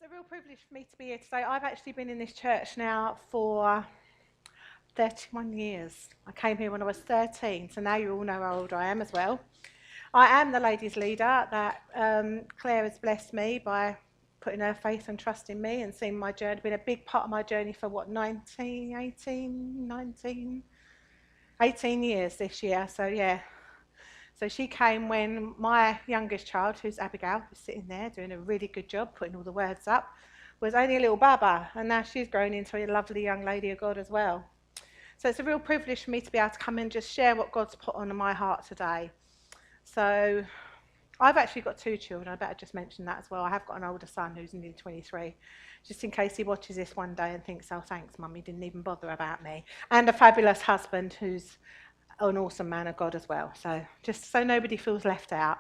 It's a real privilege for me to be here today. I've actually been in this church now for 31 years. I came here when I was 13, so now you all know how old I am as well. I am the ladies' leader that Claire has blessed me by putting her faith and trust in me and seeing my journey, been a big part of my journey for 18 years this year. So yeah, so she came when my youngest child, who's Abigail, who's sitting there doing a really good job putting all the words up, was only a little baba, and now she's grown into a lovely young lady of God as well. So it's a real privilege for me to be able to come and just share what God's put on my heart today. So I've actually got two children. I better just mention that as well. I have got an older son who's nearly 23, just in case he watches this one day and thinks, oh, thanks, Mum, you didn't even bother about me. And a fabulous husband who's an awesome man of God as well. So just so nobody feels left out.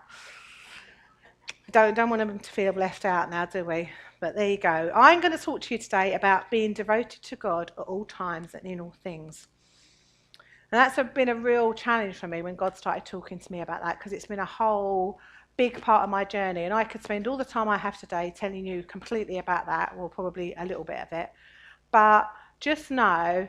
Don't want them to feel left out now, do we? But there you go. I'm going to talk to you today about being devoted to God at all times and in all things. And that's been a real challenge for me when God started talking to me about that, because it's been a whole big part of my journey. And I could spend all the time I have today telling you completely about that, or probably a little bit of it. But just know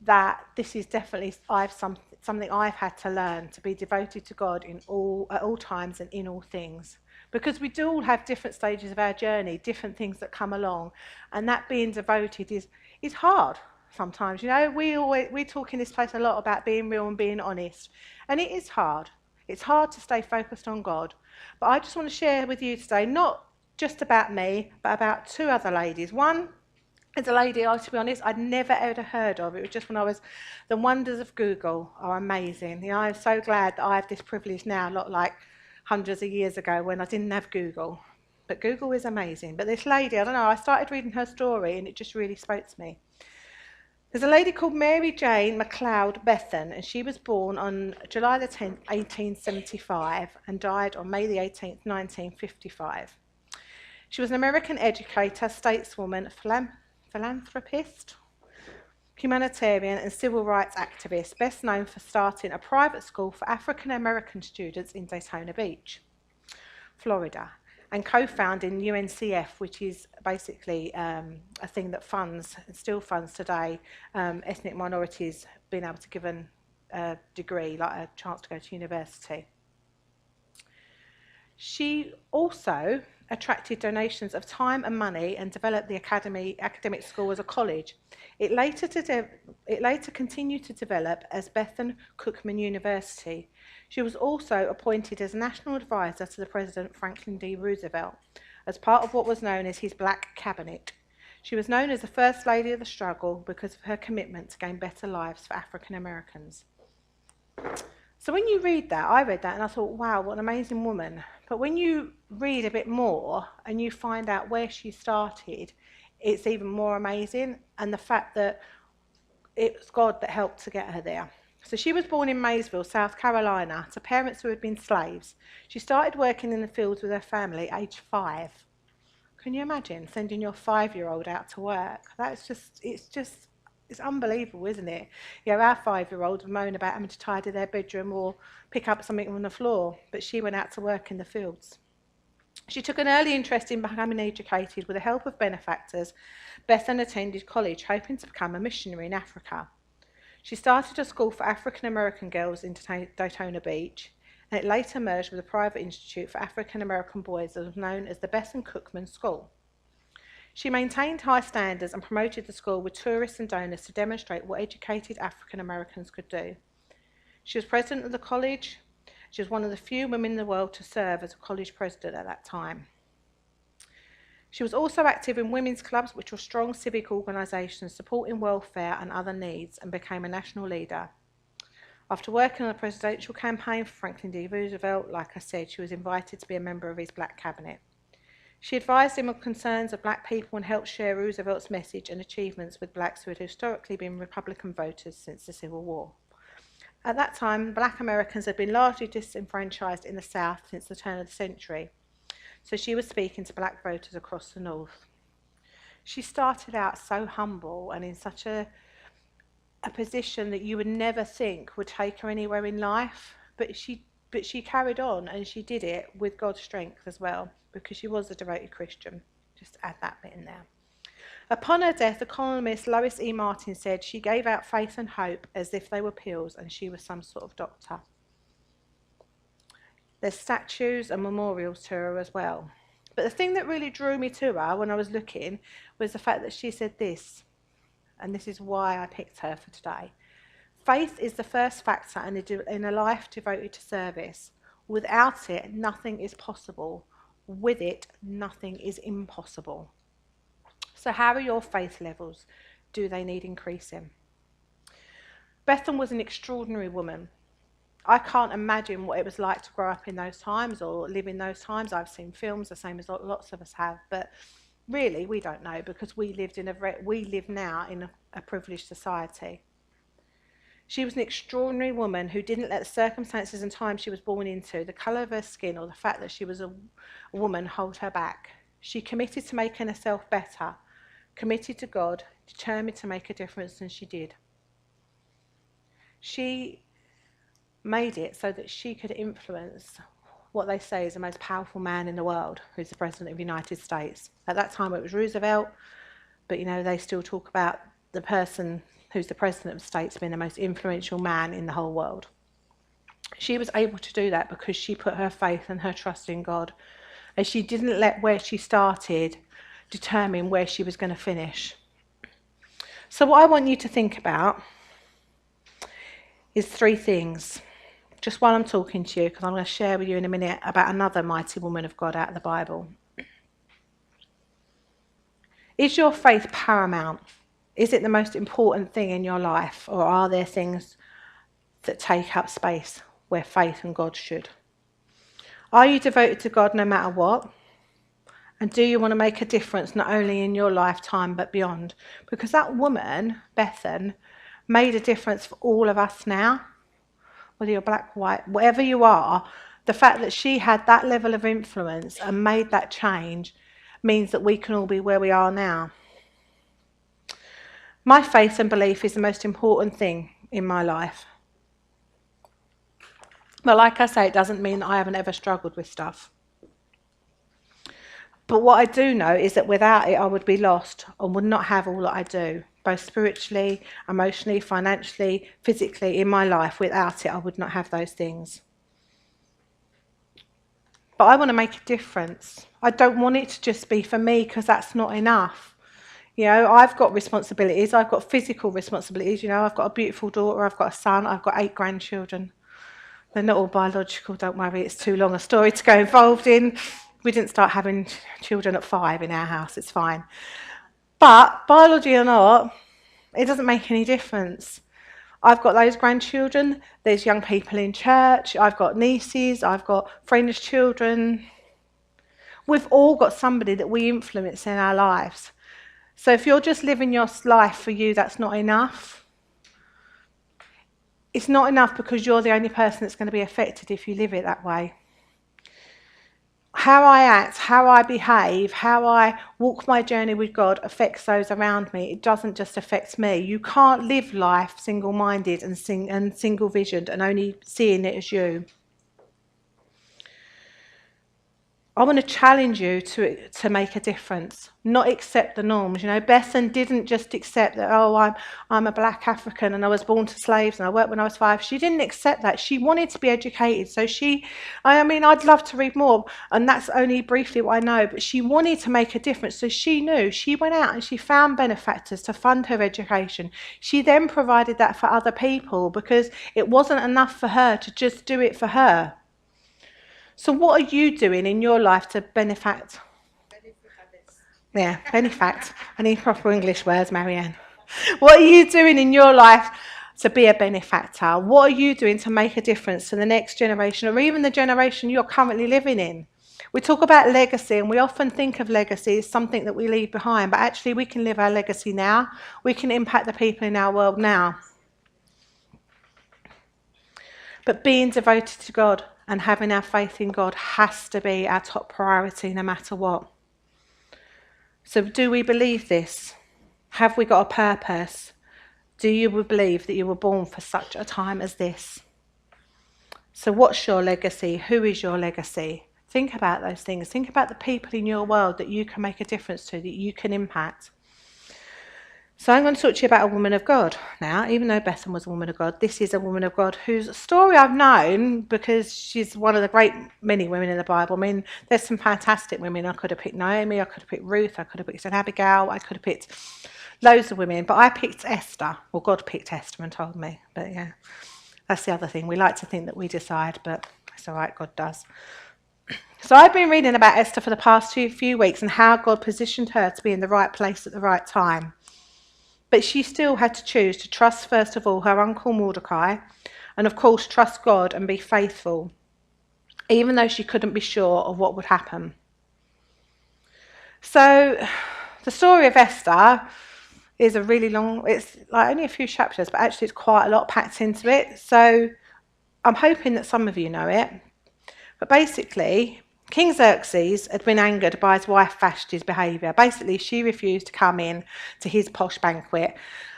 that this is definitely something I've had to learn, to be devoted to God at all times and in all things. Because we do all have different stages of our journey, different things that come along, and that being devoted is hard sometimes. You know, we talk in this place a lot about being real and being honest, and it is hard. It's hard to stay focused on God. But I just want to share with you today, not just about me, but about two other ladies. One is a lady, to be honest, I'd never ever heard of. It was just when the wonders of Google are amazing. You know, I'm so glad that I have this privilege now, not like hundreds of years ago when I didn't have Google. But Google is amazing. But this lady, I don't know, I started reading her story and it just really spoke to me. There's a lady called Mary Jane McLeod Bethan, and she was born on July the 10th, 1875, and died on May the 18th, 1955. She was an American educator, stateswoman, philanthropist, humanitarian and civil rights activist, best known for starting a private school for African American students in Daytona Beach, Florida, and co-founding UNCF, which is basically a thing that funds, and still funds today, ethnic minorities being able to give a degree, like a chance to go to university. She also attracted donations of time and money and developed the academic school as a college. It later continued to develop as Bethune-Cookman University. She was also appointed as national advisor to the President Franklin D. Roosevelt as part of what was known as his Black Cabinet. She was known as the First Lady of the Struggle because of her commitment to gain better lives for African Americans. So when you read that, I read that and I thought, wow, what an amazing woman. But when you read a bit more and you find out where she started, it's even more amazing. And the fact that it was God that helped to get her there. So she was born in Maysville, South Carolina, to parents who had been slaves. She started working in the fields with her family at age 5. Can you imagine sending your 5-year-old out to work? It's unbelievable, isn't it? You know, our 5-year-olds moan about having to tidy their bedroom or pick up something from the floor, but she went out to work in the fields. She took an early interest in becoming educated. With the help of benefactors, Bethan attended college, hoping to become a missionary in Africa. She started a school for African American girls in Daytona Beach, and it later merged with a private institute for African American boys that was known as the Bethune-Cookman School. She maintained high standards and promoted the school with tourists and donors to demonstrate what educated African Americans could do. She was president of the college. She was one of the few women in the world to serve as a college president at that time. She was also active in women's clubs, which were strong civic organisations supporting welfare and other needs, and became a national leader. After working on the presidential campaign for Franklin D. Roosevelt, like I said, she was invited to be a member of his Black Cabinet. She advised him on concerns of black people and helped share Roosevelt's message and achievements with blacks who had historically been Republican voters since the Civil War. At that time, black Americans had been largely disenfranchised in the South since the turn of the century, so she was speaking to black voters across the North. She started out so humble and in such a position that you would never think would take her anywhere in life, but she carried on, and she did it with God's strength as well, because she was a devoted Christian. Just add that bit in there. Upon her death, economist Lois E. Martin said she gave out faith and hope as if they were pills and she was some sort of doctor. There's statues and memorials to her as well. But the thing that really drew me to her when I was looking was the fact that she said this, and this is why I picked her for today. Faith is the first factor in a life devoted to service. Without it, nothing is possible. With it, nothing is impossible. So how are your faith levels? Do they need increasing? Bethan was an extraordinary woman. I can't imagine what it was like to grow up in those times or live in those times. I've seen films, the same as lots of us have, but really we don't know because we live now in a privileged society. She was an extraordinary woman who didn't let the circumstances and times she was born into, the colour of her skin, or the fact that she was a woman hold her back. She committed to making herself better, committed to God, determined to make a difference, and she did. She made it so that she could influence what they say is the most powerful man in the world, who's the President of the United States. At that time it was Roosevelt, but they still talk about the person who's the President of the States being the most influential man in the whole world. She was able to do that because she put her faith and her trust in God, and she didn't let where she started determine where she was going to finish. So what I want you to think about is 3 things, just while I'm talking to you, because I'm going to share with you in a minute about another mighty woman of God out of the Bible. Is your faith paramount? Is it the most important thing in your life, or are there things that take up space where faith and God should? Are you devoted to God no matter what? And do you want to make a difference not only in your lifetime but beyond? Because that woman, Bethan, made a difference for all of us now. Whether you're black, white, whatever you are, the fact that she had that level of influence and made that change means that we can all be where we are now. My faith and belief is the most important thing in my life. But like I say, it doesn't mean that I haven't ever struggled with stuff. But what I do know is that without it, I would be lost and would not have all that I do, both spiritually, emotionally, financially, physically, in my life. Without it, I would not have those things. But I want to make a difference. I don't want it to just be for me, because that's not enough. I've got responsibilities. I've got physical responsibilities. I've got a beautiful daughter. I've got a son. I've got 8 grandchildren. They're not all biological, don't worry. It's too long a story to go involved in. We didn't start having children at 5 in our house. It's fine. But biology or not, it doesn't make any difference. I've got those grandchildren. There's young people in church. I've got nieces. I've got friends' children. We've all got somebody that we influence in our lives. So if you're just living your life for you, that's not enough. It's not enough because you're the only person that's going to be affected if you live it that way. How I act, how I behave, how I walk my journey with God affects those around me. It doesn't just affect me. You can't live life single-minded and single-visioned and only seeing it as you. I want to challenge you to make a difference, not accept the norms. Bethan didn't just accept that, I'm a black African and I was born to slaves and I worked when I was 5. She didn't accept that. She wanted to be educated. So I'd love to read more, and that's only briefly what I know, but she wanted to make a difference. So she knew. She went out and she found benefactors to fund her education. She then provided that for other people because it wasn't enough for her to just do it for her. So what are you doing in your life to benefact? Yeah, benefact. I need proper English words, Marianne. What are you doing in your life to be a benefactor? What are you doing to make a difference to the next generation, or even the generation you're currently living in? We talk about legacy, and we often think of legacy as something that we leave behind, but actually we can live our legacy now. We can impact the people in our world now. But being devoted to God and having our faith in God has to be our top priority no matter what. So do we believe this? Have we got a purpose? Do you believe that you were born for such a time as this? So what's your legacy? Who is your legacy? Think about those things. Think about the people in your world that you can make a difference to, that you can impact. So I'm going to talk to you about a woman of God now. Even though Bethan was a woman of God, this is a woman of God whose story I've known because she's one of the great many women in the Bible. I mean, there's some fantastic women. I could have picked Naomi, I could have picked Ruth, I could have picked Abigail, I could have picked loads of women, but I picked Esther. Well, God picked Esther and told me, but yeah, that's the other thing. We like to think that we decide, but it's all right, God does. So I've been reading about Esther for the past few weeks and how God positioned her to be in the right place at the right time. But she still had to choose to trust, first of all, her uncle Mordecai, and of course trust God and be faithful, even though she couldn't be sure of what would happen. So the story of Esther is a really long, it's like only a few chapters, but actually it's quite a lot packed into it. So I'm hoping that some of you know it. But basically, King Xerxes had been angered by his wife Vashti's behaviour. Basically, she refused to come in to his posh banquet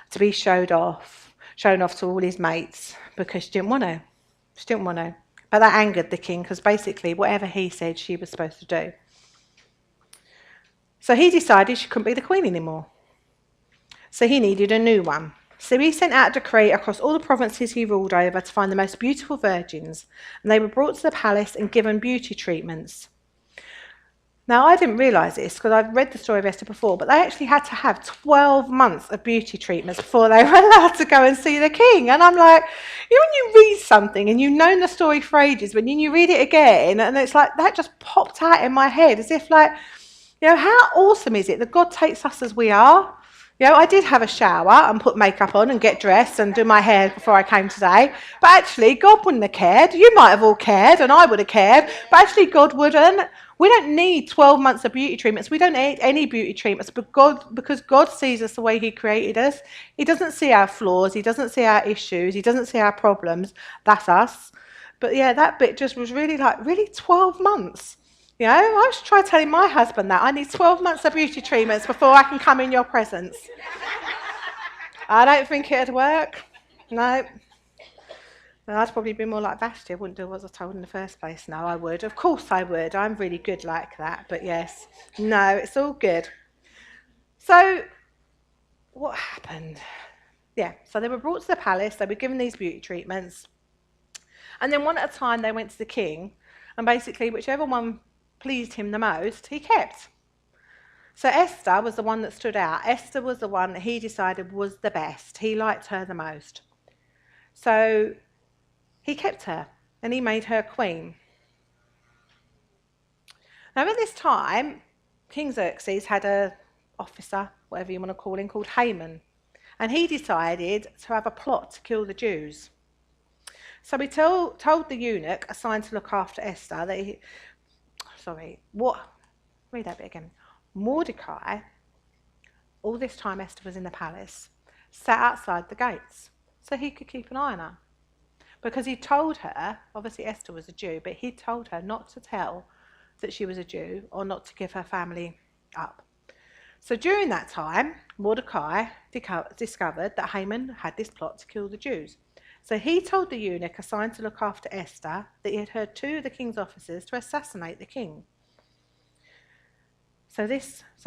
to be shown off to all his mates because she didn't want to. But that angered the king because basically whatever he said she was supposed to do. So he decided she couldn't be the queen anymore. So he needed a new one. So he sent out a decree across all the provinces he ruled over to find the most beautiful virgins, and they were brought to the palace and given beauty treatments. Now, I didn't realise this because I've read the story of Esther before, but they actually had to have 12 months of beauty treatments before they were allowed to go and see the king. And I'm like, you know, when you read something and you've known the story for ages, when you read it again, and it's like that just popped out in my head as if like, you know, how awesome is it that God takes us as we are? You know, I did have a shower and put makeup on and get dressed and do my hair before I came today. But actually, God wouldn't have cared. You might have all cared and I would have cared. But actually, God wouldn't. We don't need 12 months of beauty treatments. We don't need any beauty treatments because God sees us the way he created us. He doesn't see our flaws. He doesn't see our issues. He doesn't see our problems. That's us. But yeah, that bit just was really like, really 12 months? You know, I was trying to tell my husband that I need 12 months of beauty treatments before I can come in your presence. I don't think it'd work. No. I'd probably be more like Vashti. I wouldn't do what I was told in the first place. No, I would. Of course I would. I'm really good like that. But yes, no, it's all good. So what happened? Yeah, so they were brought to the palace. They were given these beauty treatments. And then one at a time they went to the king. And basically whichever one pleased him the most, he kept. So Esther was the one that stood out. Esther was the one that he decided was the best. He liked her the most. So he kept her and he made her queen. Now at this time, King Xerxes had an officer, whatever you want to call him, called Haman. And he decided to have a plot to kill the Jews. So he told the eunuch assigned to look after Esther that read that bit again. Mordecai, all this time Esther was in the palace, sat outside the gates so he could keep an eye on her. Because he told her, obviously Esther was a Jew, but he told her not to tell that she was a Jew or not to give her family up. So during that time, Mordecai discovered that Haman had this plot to kill the Jews. So he told the eunuch assigned to look after Esther that he had heard two of the king's officers to assassinate the king. So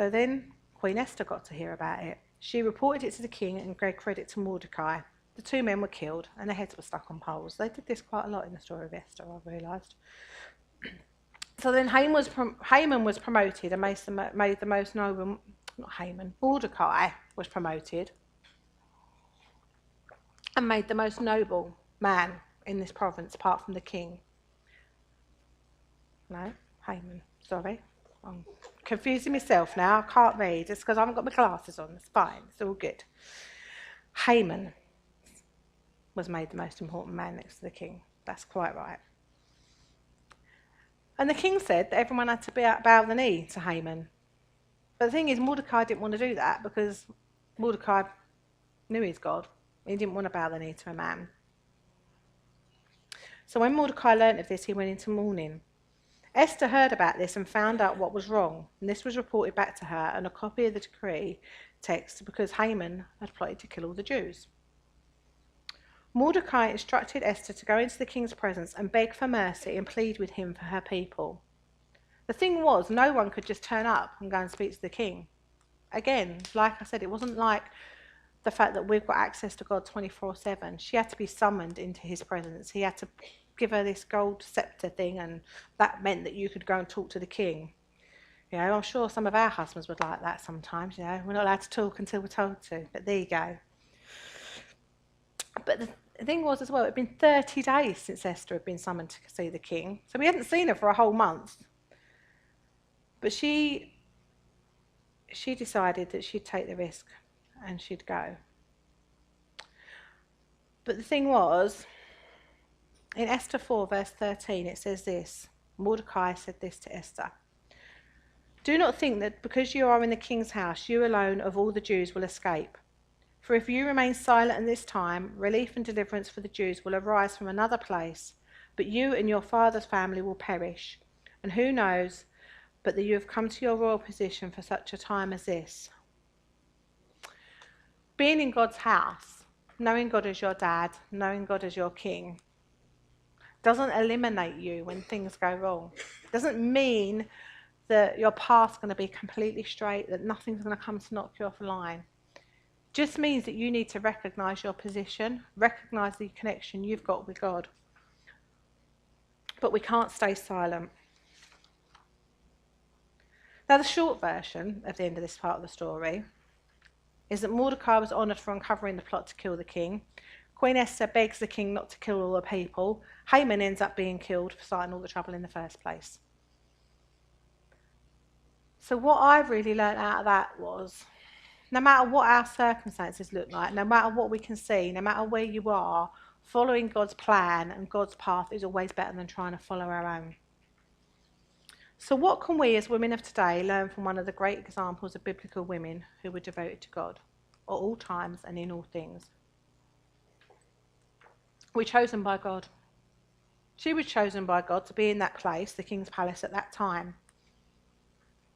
then Queen Esther got to hear about it. She reported it to the king and gave credit to Mordecai. The two men were killed and their heads were stuck on poles. They did this quite a lot in the story of Esther, I've realised. So then Haman was promoted and made the most noble, not Haman, Mordecai was promoted and made the most noble man in this province apart from the king. No, Haman, sorry. I'm confusing myself now. I can't read. It's because I haven't got my glasses on. It's fine. It's all good. Haman was made the most important man next to the king. That's quite right. And the king said that everyone had to bow the knee to Haman. But the thing is, Mordecai didn't want to do that because Mordecai knew his God. He didn't want to bow the knee to a man. So when Mordecai learnt of this, he went into mourning. Esther heard about this and found out what was wrong, and this was reported back to her and a copy of the decree text because Haman had plotted to kill all the Jews. Mordecai instructed Esther to go into the king's presence and beg for mercy and plead with him for her people. The thing was, no one could just turn up and go and speak to the king. Again, like I said, it wasn't like the fact that we've got access to God 24/7. She had to be summoned into his presence. He had to give her this gold scepter thing, and that meant that you could go and talk to the king. You know, I'm sure some of our husbands would like that sometimes. You know, we're not allowed to talk until we're told to, but there you go. But the thing was as well, it had been 30 days since Esther had been summoned to see the king, so we hadn't seen her for a whole month. But she decided that she'd take the risk and she'd go. But the thing was, in Esther 4 verse 13, it says this. Mordecai said this to Esther. Do not think that because you are in the king's house, you alone of all the Jews will escape. For if you remain silent in this time, relief and deliverance for the Jews will arise from another place, but you and your father's family will perish. And who knows but that you have come to your royal position for such a time as this. Being in God's house, knowing God as your dad, knowing God as your king, doesn't eliminate you when things go wrong. It doesn't mean that your path's going to be completely straight, that nothing's going to come to knock you off the line. It just means that you need to recognise your position, recognise the connection you've got with God. But we can't stay silent. Now, the short version of the end of this part of the story is that Mordecai was honoured for uncovering the plot to kill the king. Queen Esther begs the king not to kill all the people. Haman ends up being killed for starting all the trouble in the first place. So what I really learnt out of that was, no matter what our circumstances look like, no matter what we can see, no matter where you are, following God's plan and God's path is always better than trying to follow our own. So what can we as women of today learn from one of the great examples of biblical women who were devoted to God at all times and in all things? We're chosen by God. She was chosen by God to be in that place, the king's palace at that time.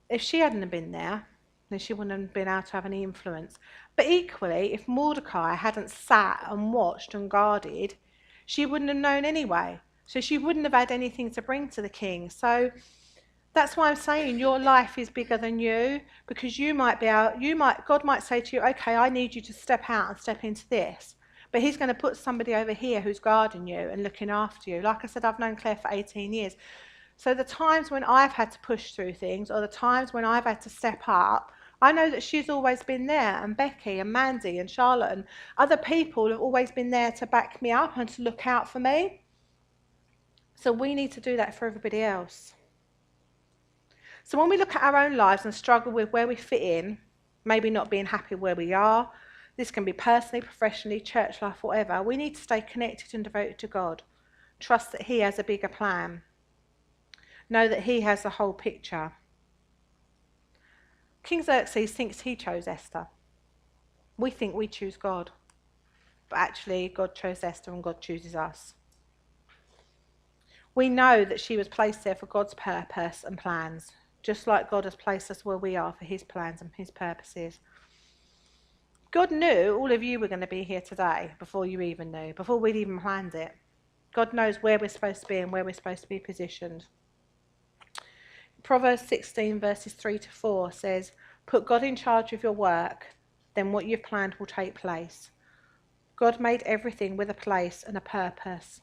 If she hadn't been there, then she wouldn't have been able to have any influence. But equally, if Mordecai hadn't sat and watched and guarded, she wouldn't have known anyway. So she wouldn't have had anything to bring to the king. So that's why I'm saying your life is bigger than you, because God might say to you, okay, I need you to step out and step into this. But he's going to put somebody over here who's guarding you and looking after you. Like I said, I've known Claire for 18 years. So the times when I've had to push through things, or the times when I've had to step up, I know that she's always been there, and Becky and Mandy and Charlotte and other people have always been there to back me up and to look out for me. So we need to do that for everybody else. So when we look at our own lives and struggle with where we fit in, maybe not being happy where we are, this can be personally, professionally, church life, whatever, we need to stay connected and devoted to God. Trust that he has a bigger plan. Know that he has the whole picture. King Xerxes thinks he chose Esther. We think we choose God. But actually, God chose Esther and God chooses us. We know that she was placed there for God's purpose and plans, just like God has placed us where we are for his plans and his purposes. God knew all of you were going to be here today before you even knew, before we'd even planned it. God knows where we're supposed to be and where we're supposed to be positioned. Proverbs 16 verses 3-4 says, put God in charge of your work, then what you've planned will take place. God made everything with a place and a purpose.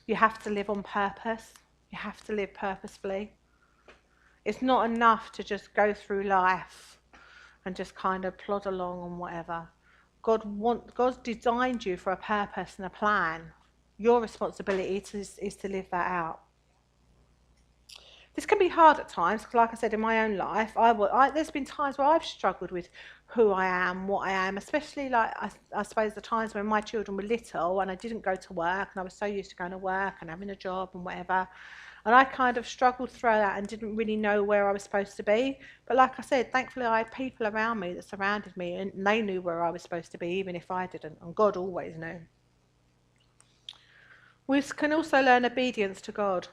You have to live on purpose. You have to live purposefully. It's not enough to just go through life and just kind of plod along and whatever. God designed you for a purpose and a plan. Your responsibility is to live that out. This can be hard at times, because like I said, in my own life, there's been times where I've struggled with who I am, what I am, especially like I suppose the times when my children were little and I didn't go to work and I was so used to going to work and having a job and whatever. And I kind of struggled through that and didn't really know where I was supposed to be. But like I said, thankfully I had people around me that surrounded me and they knew where I was supposed to be, even if I didn't. And God always knew. We can also learn obedience to God.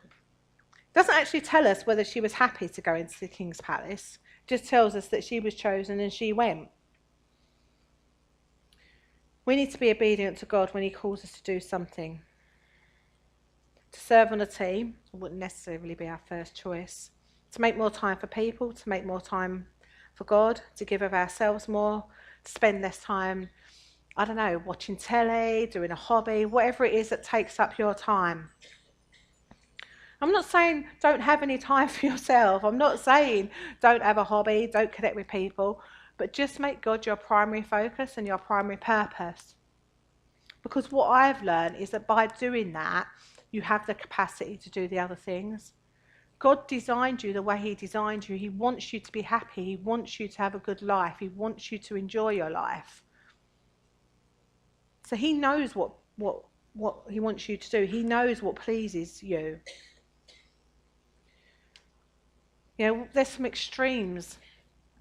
It doesn't actually tell us whether she was happy to go into the king's palace. It just tells us that she was chosen and she went. We need to be obedient to God when he calls us to do something. To serve on a team wouldn't necessarily be our first choice. To make more time for people, to make more time for God, to give of ourselves more, to spend less time, I don't know, watching telly, doing a hobby, whatever it is that takes up your time. I'm not saying don't have any time for yourself. I'm not saying don't have a hobby, don't connect with people, but just make God your primary focus and your primary purpose. Because what I've learned is that by doing that, you have the capacity to do the other things. God designed you the way he designed you. He wants you to be happy. He wants you to have a good life. He wants you to enjoy your life. So he knows what he wants you to do. He knows what pleases you. You know, there's some extremes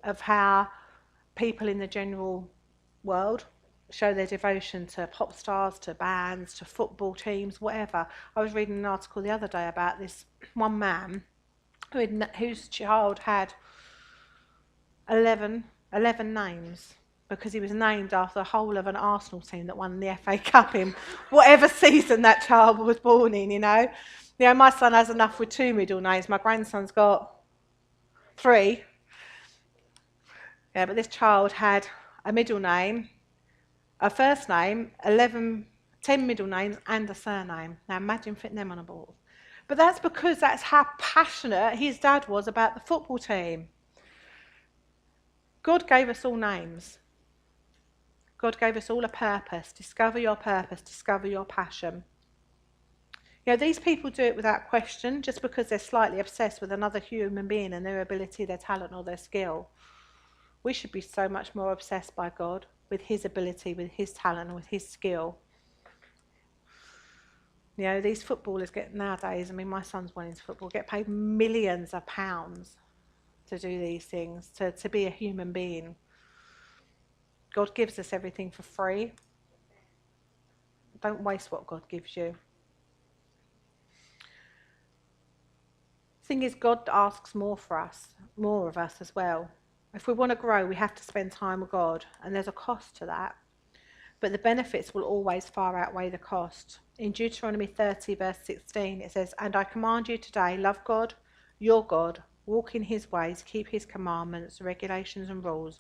of how people in the general world show their devotion to pop stars, to bands, to football teams, whatever. I was reading an article the other day about this one man whose child had 11 names because he was named after the whole of an Arsenal team that won the FA Cup in whatever season that child was born in, you know. You know, my son has enough with 2 middle names. My grandson's got 3. Yeah, but this child had a middle name, a first name, 10 middle names, and a surname. Now imagine fitting them on a ball. But that's because that's how passionate his dad was about the football team. God gave us all names. God gave us all a purpose. Discover your purpose, discover your passion. You know, these people do it without question, just because they're slightly obsessed with another human being and their ability, their talent, or their skill. We should be so much more obsessed by God, with his ability, with his talent, and with his skill. You know, these footballers get nowadays, I mean, my son's one into football, get paid millions of pounds to do these things, to be a human being. God gives us everything for free. Don't waste what God gives you. The thing is, God asks more of us as well. If we want to grow, we have to spend time with God, and there's a cost to that. But the benefits will always far outweigh the cost. In Deuteronomy 30, verse 16, it says, "And I command you today, love God, your God, walk in his ways, keep his commandments, regulations and rules,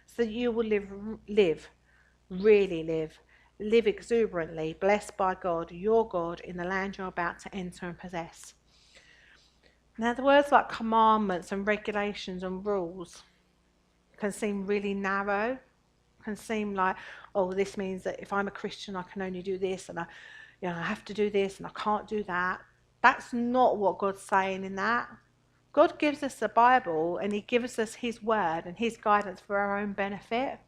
so that you will really live exuberantly, blessed by God, your God, in the land you're about to enter and possess." Now, the words like commandments and regulations and rules can seem really narrow, can seem like, oh, this means that if I'm a Christian, I can only do this, and I have to do this, and I can't do that. That's not what God's saying in that. God gives us the Bible, and he gives us his word and his guidance for our own benefit.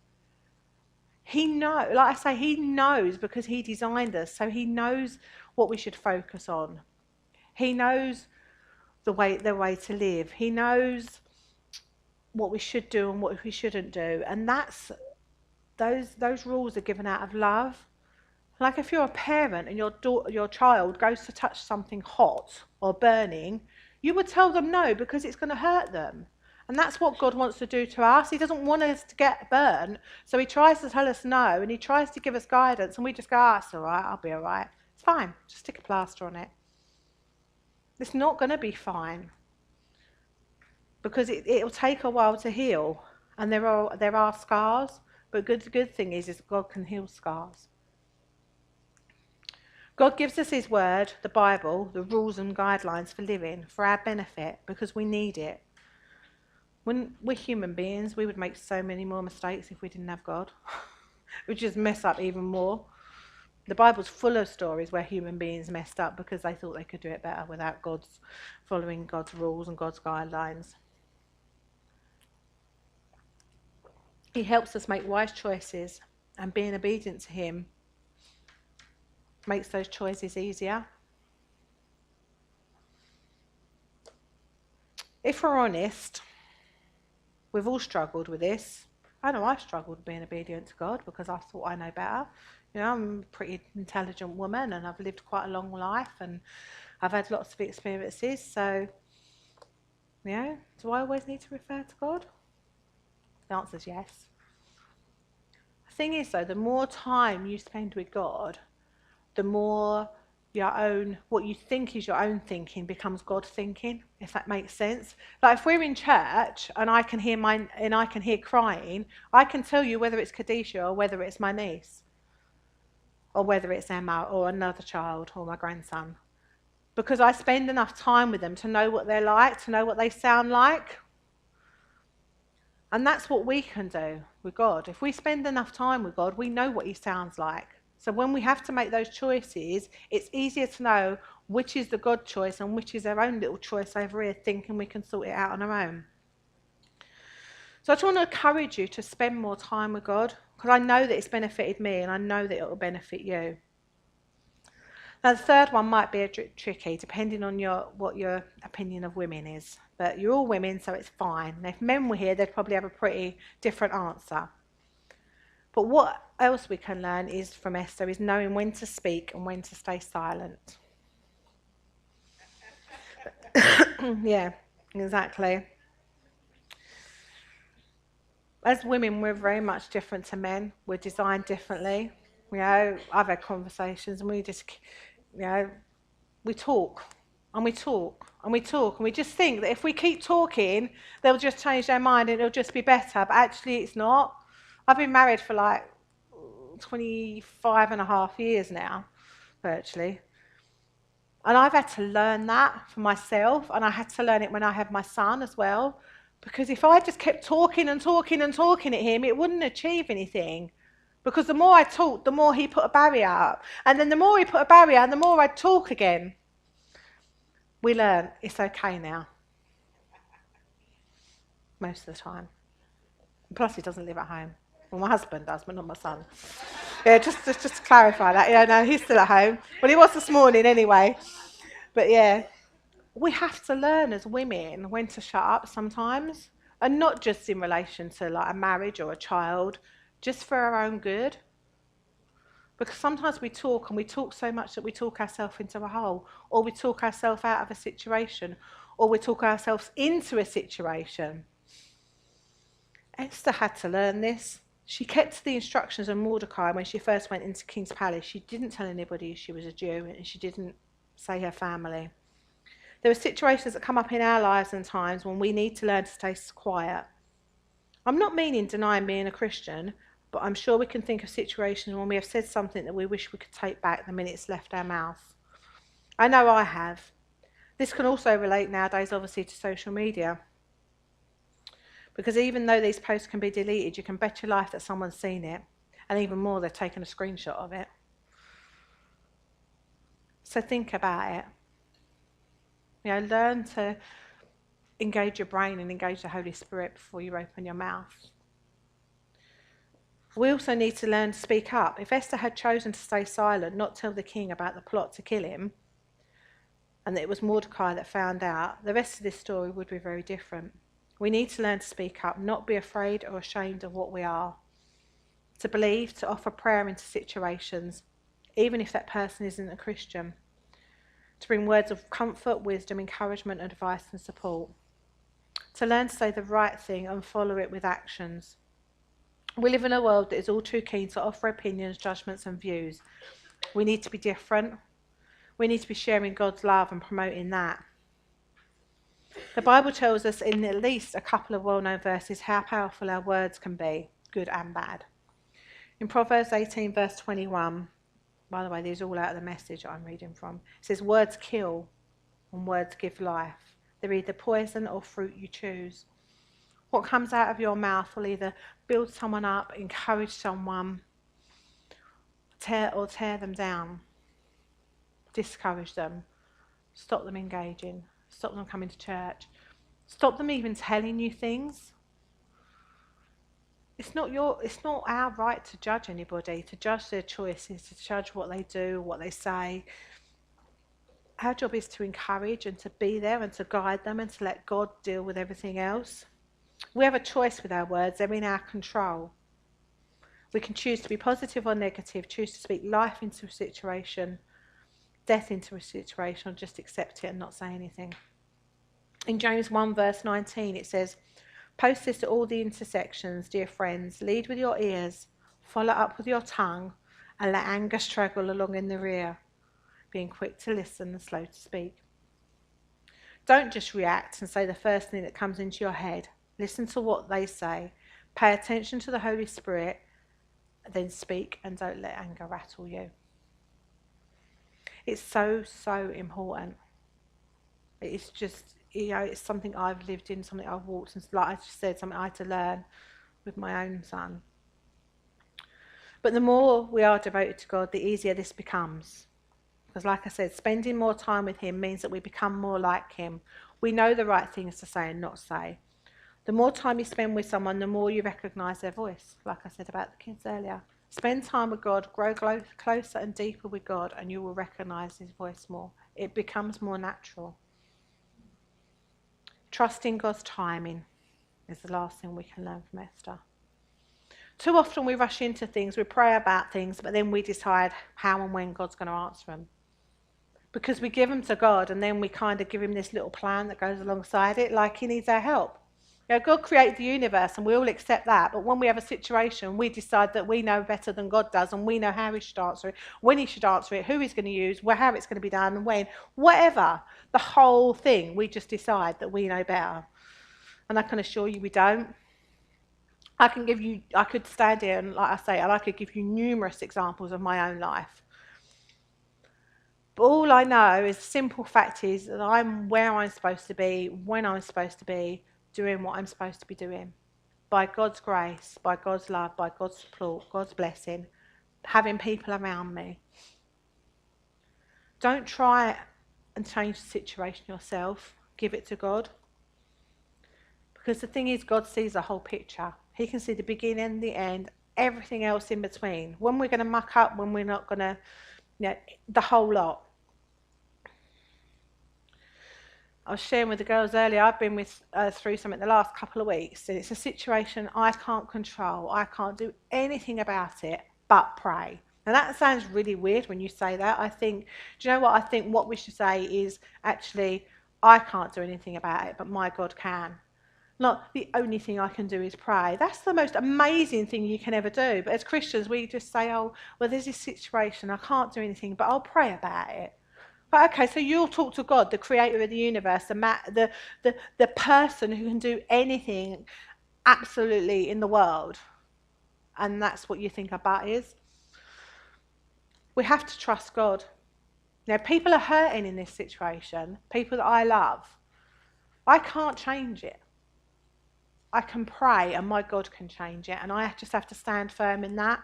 He knows, like I say, he knows because he designed us, so he knows what we should focus on. He knows the way to live. He knows what we should do and what we shouldn't do, and those rules are given out of love. Like if you're a parent and your child goes to touch something hot or burning, you would tell them no because it's going to hurt them. And that's what God wants to do to us. He doesn't want us to get burnt, so he tries to tell us no, and he tries to give us guidance, and we just go, it's all right, I'll be all right. It's fine, just stick a plaster on it. It's not going to be fine because it'll take a while to heal, and there are scars, but the good thing is God can heal scars. God gives us his word, the Bible, the rules and guidelines for living, for our benefit, because we need it. When we're human beings, we would make so many more mistakes if we didn't have God. We'd just mess up even more. The Bible's full of stories where human beings messed up because they thought they could do it better without following God's rules and God's guidelines. He helps us make wise choices, and being obedient to him makes those choices easier. If we're honest, we've all struggled with this. I know I've struggled being obedient to God because I thought I know better. You know, I'm a pretty intelligent woman and I've lived quite a long life and I've had lots of experiences. So, you know, do I always need to refer to God? The answer is yes. The thing is though, the more time you spend with God, the more what you think is your own thinking becomes God thinking, if that makes sense. Like if we're in church and I can hear crying, I can tell you whether it's Kadisha or whether it's my niece, or whether it's Emma or another child or my grandson, because I spend enough time with them to know what they're like, to know what they sound like. And that's what we can do with God. If we spend enough time with God, we know what he sounds like. So when we have to make those choices, it's easier to know which is the God choice and which is our own little choice over here, thinking we can sort it out on our own. So I just want to encourage you to spend more time with God, because I know that it's benefited me and I know that it will benefit you. Now the third one might be a tricky, depending on what your opinion of women is. But you're all women, so it's fine. And if men were here, they'd probably have a pretty different answer. But what else we can learn is from Esther is knowing when to speak and when to stay silent. Yeah, exactly. As women, we're very much different to men. We're designed differently. I've had conversations and we just, we talk and we talk and we talk and we just think that if we keep talking, they'll just change their mind and it'll just be better. But actually, it's not. I've been married for like 25 and a half years now, virtually. And I've had to learn that for myself, and I had to learn it when I had my son as well. Because if I just kept talking and talking and talking at him, it wouldn't achieve anything. Because the more I talked, the more he put a barrier up. And then the more he put a barrier, and the more I'd talk again. We learn it's okay now. Most of the time. Plus, he doesn't live at home. Well, my husband does, but not my son. Yeah, just to clarify that. Yeah, no, he's still at home. Well, he was this morning anyway. But yeah, we have to learn as women when to shut up sometimes. And not just in relation to like a marriage or a child, just for our own good. Because sometimes we talk and we talk so much that we talk ourselves into a hole, or we talk ourselves out of a situation, or we talk ourselves into a situation. Esther had to learn this. She kept to the instructions of Mordecai when she first went into King's palace. She didn't tell anybody she was a Jew, and she didn't say her family. There are situations that come up in our lives and times when we need to learn to stay quiet. I'm not meaning denying being a Christian, but I'm sure we can think of situations when we have said something that we wish we could take back the minute it's left our mouth. I know I have. This can also relate nowadays, obviously, to social media. Because even though these posts can be deleted, you can bet your life that someone's seen it. And even more, they've taken a screenshot of it. So think about it. Learn to engage your brain and engage the Holy Spirit before you open your mouth. We also need to learn to speak up. If Esther had chosen to stay silent, not tell the king about the plot to kill him, and that it was Mordecai that found out, the rest of this story would be very different. We need to learn to speak up, not be afraid or ashamed of what we are. To believe, to offer prayer into situations, even if that person isn't a Christian. To bring words of comfort, wisdom, encouragement, advice and support. To learn to say the right thing and follow it with actions. We live in a world that is all too keen to offer opinions, judgments and views. We need to be different. We need to be sharing God's love and promoting that. The Bible tells us in at least a couple of well-known verses how powerful our words can be, good and bad. In Proverbs 18 verse 21, by the way, these are all out of the Message I'm reading from, it says, words kill and words give life. They're either poison or fruit you choose. What comes out of your mouth will either build someone up, encourage someone, tear them down, discourage them, stop them engaging, stop them coming to church, stop them even telling you things. It's not our right to judge anybody, to judge their choices, to judge what they do, what they say. Our job is to encourage and to be there and to guide them and to let God deal with everything else. We have a choice with our words, they're in our control. We can choose to be positive or negative, choose to speak life into a situation, death into a situation, or just accept it and not say anything. In James 1 verse 19 it says, post this at all the intersections, dear friends, lead with your ears, follow up with your tongue, and let anger straggle along in the rear. being quick to listen and slow to speak. Don't just react and say the first thing that comes into your head. Listen to what they say. Pay attention to the Holy Spirit, then speak, and don't let anger rattle you. It's so, so important. It's just, it's something I've lived in, something I've walked in, like I just said, something I had to learn with my own son. But the more we are devoted to God, the easier this becomes. Because like I said, spending more time with him means that we become more like him. We know the right things to say and not say. The more time you spend with someone, the more you recognise their voice, like I said about the kids earlier. Spend time with God, grow closer and deeper with God, and you will recognise his voice more. It becomes more natural. Trusting God's timing is the last thing we can learn from Esther. Too often we rush into things, we pray about things, but then we decide how and when God's going to answer them. Because we give them to God and then we kind of give him this little plan that goes alongside it, like he needs our help. God created the universe and we all accept that, but when we have a situation, we decide that we know better than God does and we know how he should answer it, when he should answer it, who he's going to use, how it's going to be done, and when, whatever, the whole thing, we just decide that we know better. And I can assure you we don't. I could stand here and, like I say, I could give you numerous examples of my own life. But all I know is the simple fact is that I'm where I'm supposed to be, when I'm supposed to be, doing what I'm supposed to be doing. By God's grace, by God's love, by God's support, God's blessing, having people around me. Don't try and change the situation yourself. Give it to God. Because the thing is, God sees the whole picture. He can see the beginning, the end, everything else in between. When we're going to muck up, when we're not going to, the whole lot. I was sharing with the girls earlier, I've been through something the last couple of weeks, and it's a situation I can't control. I can't do anything about it but pray. And that sounds really weird when you say that. Do you know what? I think what we should say is, actually, I can't do anything about it, but my God can. Not the only thing I can do is pray. That's the most amazing thing you can ever do. But as Christians, we just say, oh, well, there's this situation, I can't do anything, but I'll pray about it. But okay, so you'll talk to God, the creator of the universe, the person who can do anything absolutely in the world. And that's what you think about is. We have to trust God. Now, people are hurting in this situation, people that I love. I can't change it. I can pray and my God can change it, and I just have to stand firm in that.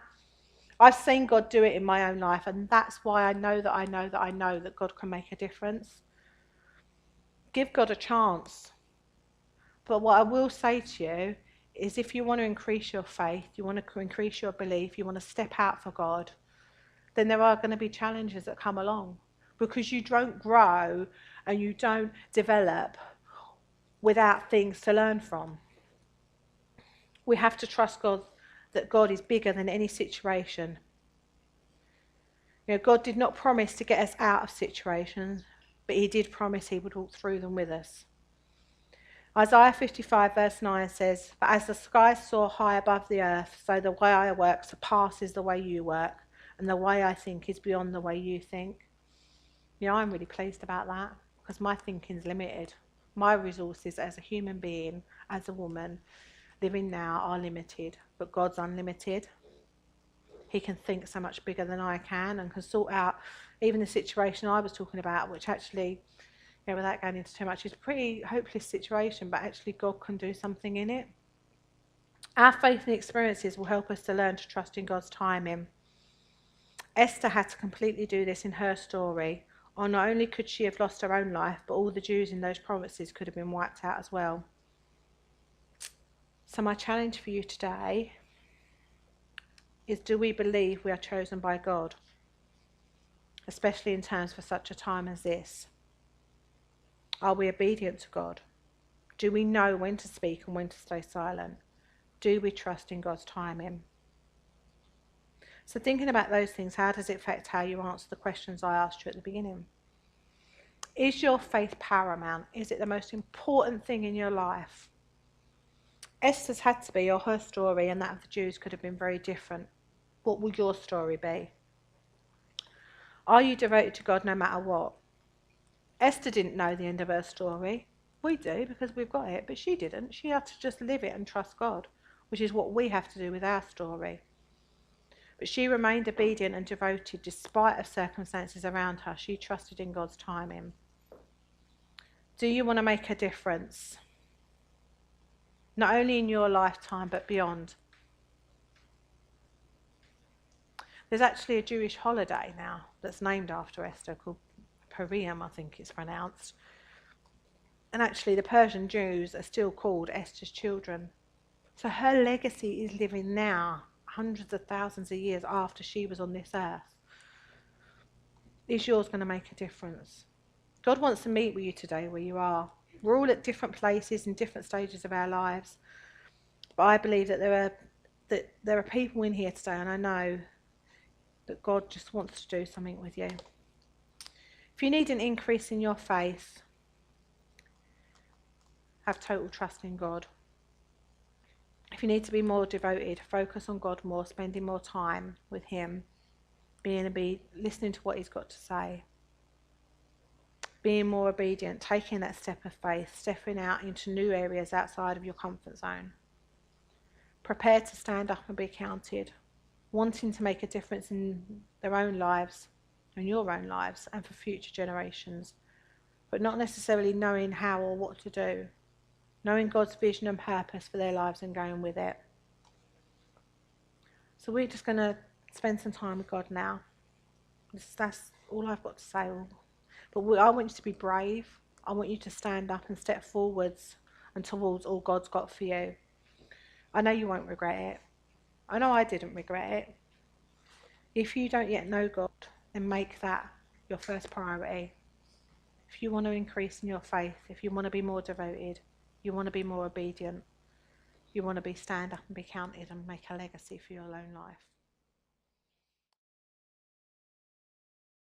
I've seen God do it in my own life, and that's why I know that God can make a difference. Give God a chance. But what I will say to you is, if you want to increase your faith, you want to increase your belief, you want to step out for God, then there are going to be challenges that come along, because you don't grow and you don't develop without things to learn from. We have to trust God, that God is bigger than any situation. God did not promise to get us out of situations, but he did promise he would walk through them with us. Isaiah 55 verse 9 says, "But as the skies soar high above the earth, so the way I work surpasses the way you work, and the way I think is beyond the way you think." I'm really pleased about that, because my thinking's limited. My resources as a human being, as a woman, living now, are limited, but God's unlimited. He can think so much bigger than I can, and can sort out even the situation I was talking about, which actually, without going into too much, is a pretty hopeless situation, but actually God can do something in it. Our faith and experiences will help us to learn to trust in God's timing. Esther had to completely do this in her story, or not only could she have lost her own life, but all the Jews in those provinces could have been wiped out as well. So my challenge for you today is, do we believe we are chosen by God, especially in times for such a time as this? Are we obedient to God? Do we know when to speak and when to stay silent? Do we trust in God's timing? So thinking about those things, how does it affect how you answer the questions I asked you at the beginning? Is your faith paramount? Is it the most important thing in your life? Esther's had to be, or her story and that of the Jews could have been very different. What will your story be? Are you devoted to God no matter what? Esther didn't know the end of her story. We do because we've got it, but she didn't. She had to just live it and trust God, which is what we have to do with our story. But she remained obedient and devoted despite of circumstances around her. She trusted in God's timing. Do you want to make a difference? Not only in your lifetime, but beyond. There's actually a Jewish holiday now that's named after Esther called Purim, I think it's pronounced. And actually the Persian Jews are still called Esther's children. So her legacy is living now, hundreds of thousands of years after she was on this earth. Is yours going to make a difference? God wants to meet with you today where you are. We're all at different places in different stages of our lives. But I believe that there are people in here today, and I know that God just wants to do something with you. If you need an increase in your faith, have total trust in God. If you need to be more devoted, focus on God more, spending more time with him, listening to what he's got to say. Being more obedient, taking that step of faith, stepping out into new areas outside of your comfort zone. Prepared to stand up and be counted, wanting to make a difference in their own lives, in your own lives, and for future generations, but not necessarily knowing how or what to do, knowing God's vision and purpose for their lives and going with it. So we're just going to spend some time with God now. That's all I've got to say. But I want you to be brave. I want you to stand up and step forwards and towards all God's got for you. I know you won't regret it. I know I didn't regret it. If you don't yet know God, then make that your first priority. If you want to increase in your faith, if you want to be more devoted, you want to be more obedient, you want to stand up and be counted and make a legacy for your own life.